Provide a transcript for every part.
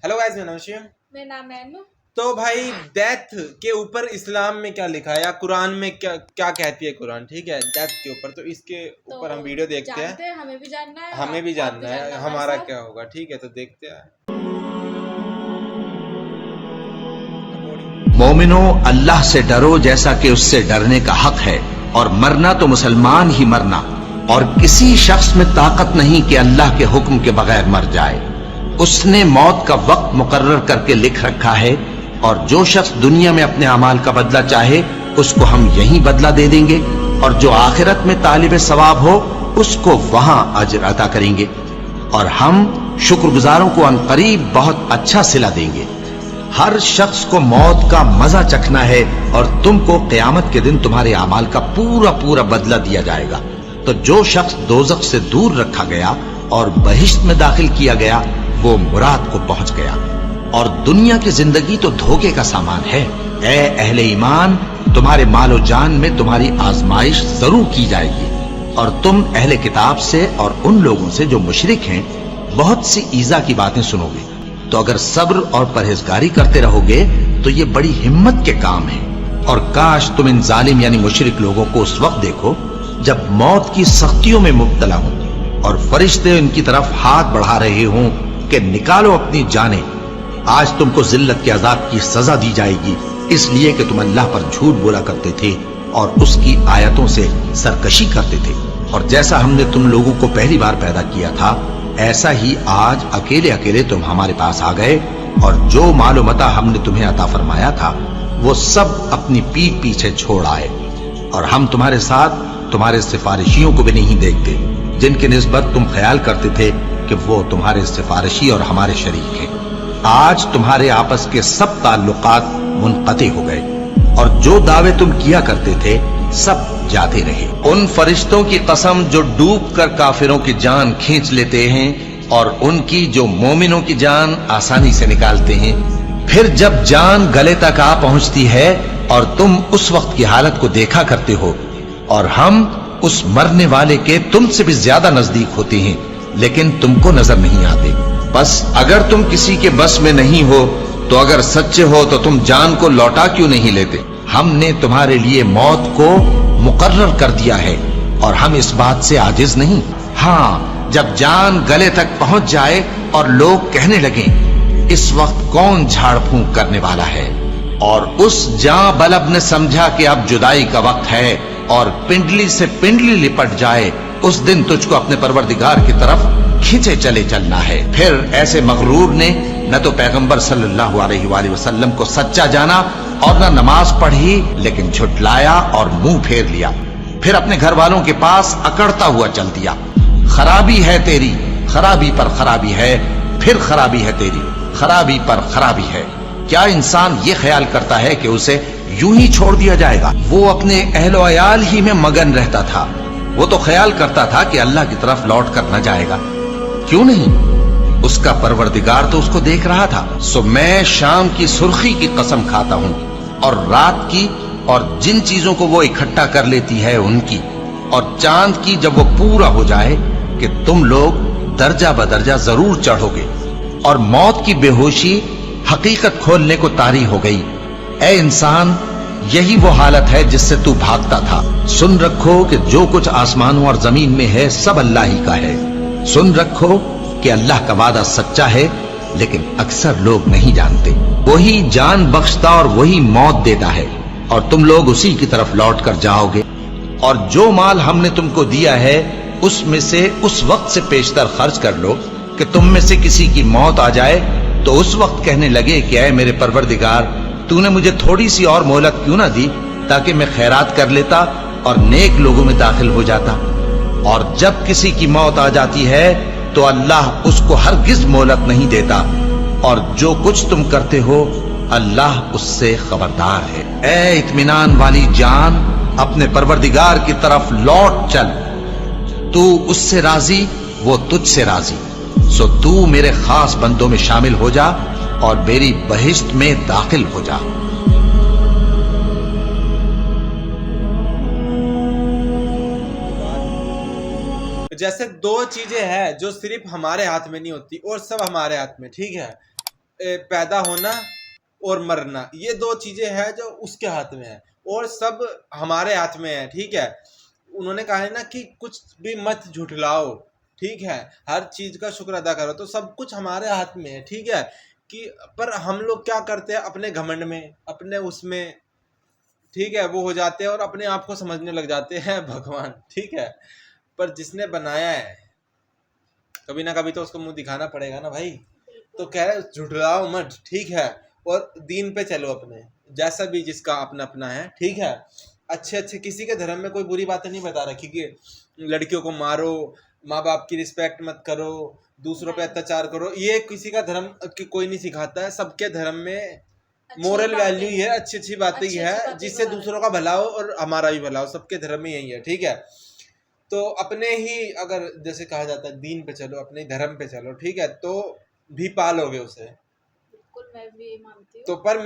Hello guys, मेरा नाम शिव। मेरा नाम है अनु। तो भाई डेथ के ऊपर इस्लाम में क्या लिखा है या कुरान में क्या क्या कहती है कुरान, ठीक है, डेथ के ऊपर। तो इसके ऊपर हम वीडियो देखते हैं। हमें भी जानना है, हमें भी जानना है हमारा क्या होगा, ठीक है, तो देखते हैं। मोमिनो, अल्लाह से डरो जैसा कि उससे डरने का हक है, और मरना तो मुसलमान ही मरना, और किसी शख्स में ताकत नहीं कि अल्लाह के हुक्म के बगैर मर जाए। उसने मौत का वक्त मुकर्रर करके लिख रखा है, और जो शख्स दुनिया में अपने अमाल का बदला चाहे उसको हम यही बदला दे देंगे, और जो आखिरत में तालिब सवाब हो उसको वहां अजर अता करेंगे, और हम शुक्रगुजारों को अनकरीब बहुत अच्छा सिला देंगे। हर शख्स को मौत का मजा चखना है, और तुमको क़यामत के दिन तुम्हारे अमाल का पूरा पूरा बदला दिया जाएगा। तो जो शख्स दोज़ख से दूर रखा गया और बहिश्त में दाखिल किया गया वो मुराद को पहुंच गया। और दुनिया की जिंदगी तो धोखे का सामान है। ए अहले ईमान, तुम्हारे मालो जान में तुम्हारी आजमाइश जरूर की जाएगी, और तुम अहले किताब से और उन लोगों से जो मुशरिक हैं बहुत सी ईजा की बातें सुनोगे। तो अगर सब्र और परहेजगारी करते रहोगे तो ये बड़ी हिम्मत के काम है। और काश तुम इन जालिम यानी मुशरिक लोगों को उस वक्त देखो जब मौत की सख्तियों में मुब्तला हो और फरिश्ते उनकी तरफ हाथ बढ़ा रहे हों कि निकालो अपनी जानें। आज तुमको जिल्लत के अजाब की सजा दी जाएगी, इसलिए कि तुम अल्लाह पर झूठ बोला करते थे और उसकी आयतों से सरकशी करते थे। और जैसा हमने तुम लोगों को पहली बार पैदा किया था, ऐसा ही आज अकेले अकेले तुम हमारे पास आ गए, और जो मालो मता हमने तुम्हें अता फरमाया था वो सब अपनी पीठ पीछे छोड़ आए। और हम तुम्हारे साथ तुम्हारे सिफारिशियों को भी नहीं देखते, जिनकी निस्बत तुम ख्याल करते थे कि वो तुम्हारे सिफारिशी और हमारे शरीक हैं। आज तुम्हारे आपस के सब ताल्लुकात मुनक़ते हो गए, और जो दावे तुम किया करते थे सब जाते रहे। उन फरिश्तों की कसम जो डूब कर काफिरों की जान खींच लेते हैं, और उनकी जो मोमिनों की जान आसानी से निकालते हैं। फिर जब जान गले तक आ पहुंचती है और तुम उस वक्त की हालत को देखा करते हो, और हम उस मरने वाले के तुमसे भी ज्यादा नजदीक होते हैं, लेकिन तुमको नजर नहीं आते। बस अगर तुम किसी के बस में नहीं हो तो अगर सच्चे हो तो तुम जान को लौटा क्यों नहीं लेते? हमने तुम्हारे लिए मौत को मुकर्रर कर दिया है, और हम इस बात से आजिज नहीं। हाँ, जब जान गले तक पहुंच जाए और लोग कहने लगे इस वक्त कौन झाड़ फूंक करने वाला है, और उस जां बलब ने समझा कि अब जुदाई का वक्त है और पिंडली से पिंडली लिपट जाए, उस दिन तुझको अपने परवरदिगार की तरफ खींचे चले चलना है। फिर ऐसे मगरूर ने न तो पैगंबर सल्लल्लाहु अलैहि वसल्लम को सच्चा जाना और न नमाज पढ़ी, लेकिन झुठलाया और मुंह फेर लिया। फिर अपने घर वालों के पास अकड़ता हुआ चल दिया। खराबी है तेरी, खराबी पर खराबी है, फिर खराबी है तेरी, खराबी पर खराबी है। क्या इंसान ये ख्याल करता है कि उसे यूं ही छोड़ दिया जाएगा? वो अपने अहलो अयाल ही में मगन रहता था। वो तो ख्याल करता था कि अल्लाह की तरफ लौट कर न जाएगा। क्यों नहीं, उसका परवरदिगार तो उसको देख रहा था। सो मैं शाम की सुर्खी की कसम खाता हूं, और रात की, और जिन चीजों को वो इकट्ठा कर लेती है उनकी, और चांद की जब वो पूरा हो जाए कि तुम लोग दर्जा बदर्जा जरूर चढ़ोगे। और मौत की बेहोशी हकीकत खोलने को तारी हो गई। ए इंसान, यही वो हालत है जिससे तू भागता था। सुन रखो कि जो कुछ आसमानों और जमीन में है सब अल्लाह ही का है। सुन रखो कि अल्लाह का वादा सच्चा है, लेकिन अक्सर लोग नहीं जानते। वही जान बख्शता और वही मौत देता है, और तुम लोग उसी की तरफ लौट कर जाओगे। और जो माल हमने तुमको दिया है उसमें से उस वक्त से पेशतर खर्च कर लो कि तुम में से किसी की मौत आ जाए तो उस वक्त कहने लगे कि ऐ मेरे परवरदिगार, तूने मुझे थोड़ी सी और मोहलत क्यों ना दी ताकि मैं खैरात कर लेता और नेक लोगों में दाखिल हो जाता। और जब किसी की मौत आ जाती है तो अल्लाह उसको हरगिज मोहलत नहीं देता, और जो कुछ तुम करते हो अल्लाह उससे खबरदार है। ए इत्मीनान वाली जान, अपने परवरदिगार की तरफ लौट चल। तू उससे राजी, वो तुझसे राजी। सो तू मेरे खास बंदों में शामिल हो जा और मेरी बहिश्त में दाखिल हो जा। जैसे दो चीजें हैं जो सिर्फ हमारे हाथ में नहीं होती और सब हमारे हाथ में, ठीक है। पैदा होना और मरना, ये दो चीजें हैं जो उसके हाथ में है और सब हमारे हाथ में है, ठीक है। उन्होंने कहा है ना कि कुछ भी मत झुठलाओ, ठीक है, हर चीज का शुक्र अदा करो, तो सब कुछ हमारे हाथ में है, ठीक है। कि पर हम लोग क्या करते हैं अपने घमंड में, अपने उसमें, ठीक है, वो हो जाते हैं और अपने आप को समझने लग जाते हैं भगवान, ठीक है। पर जिसने बनाया है कभी ना कभी तो उसको मुंह दिखाना पड़ेगा ना भाई। तो कह रहे झुठलाओ मत, ठीक है, और दीन पे चलो अपने, जैसा भी जिसका अपना अपना है, ठीक है। अच्छे अच्छे, किसी के धर्म में कोई बुरी बातें नहीं बता रखी कि लड़कियों को मारो, माँ बाप की रिस्पेक्ट मत करो, दूसरों पे अत्याचार करो, ये किसी का धर्म की कोई नहीं सिखाता है। सबके धर्म में मोरल वैल्यू ही है, अच्छी अच्छी बातें ही है, जिससे दूसरों का भला हो और हमारा भी भला हो, सबके धर्म में यही है, ठीक है। तो अपने ही, अगर जैसे कहा जाता है दीन पे चलो, अपने धर्म पे चलो, ठीक है, तो भी पालोगे उसे। बिल्कुल, मैं भी यही मानती हूँ। तो पर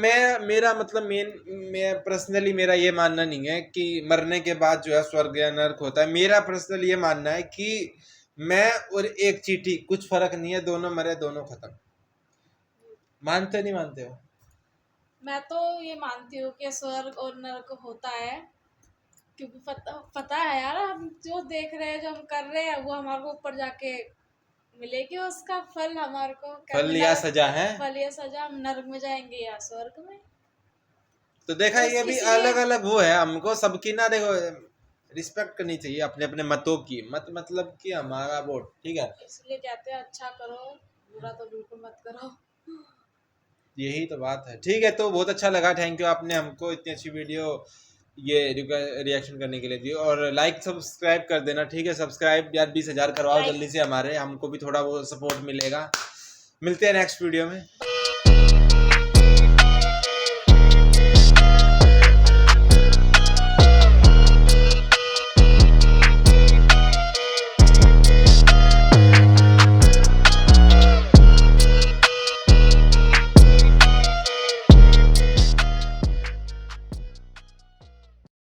मेरा मतलब मैं पर्सनली, मेरा ये मानना नहीं है कि मरने के बाद जो है स्वर्ग या नरक होता है। मेरा पर्सनली ये मानना है कि मैं और एक चींटी, कुछ फर्क नहीं है, दोनों मरे दोनों खत्म। मानते नहीं मानते हो? मैं तो ये मानती हूँ कि स्वर्ग और नरक होता है, क्योंकि पता है यार, हम जो देख रहे हैं, जो हम कर रहे हैं, वो हमारे को ऊपर जाके मिलेगी उसका फल हमारे को। फल या सजा है, फल या सजा, हम नरक में जाएंगे या स्वर्ग में। तो देखा ये भी अलग अलग वो है। हमको सबकी ना देखो रिस्पेक्ट करनी चाहिए अपने अपने मतों की, मतलब कि हमारा वोट, ठीक है। इसलिए कहते हैं अच्छा करो, बुरा तो बिल्कुल मत करो। यही तो बात है, ठीक है। तो बहुत अच्छा लगा, थैंक यू, आपने हमको इतनी अच्छी वीडियो ये रिएक्शन करने के लिए दी। और लाइक सब्सक्राइब कर देना, ठीक है। सब्सक्राइब यार 20,000 करवाओ जल्दी से हमारे, हमको भी थोड़ा वो सपोर्ट मिलेगा। मिलते हैं नेक्स्ट वीडियो में।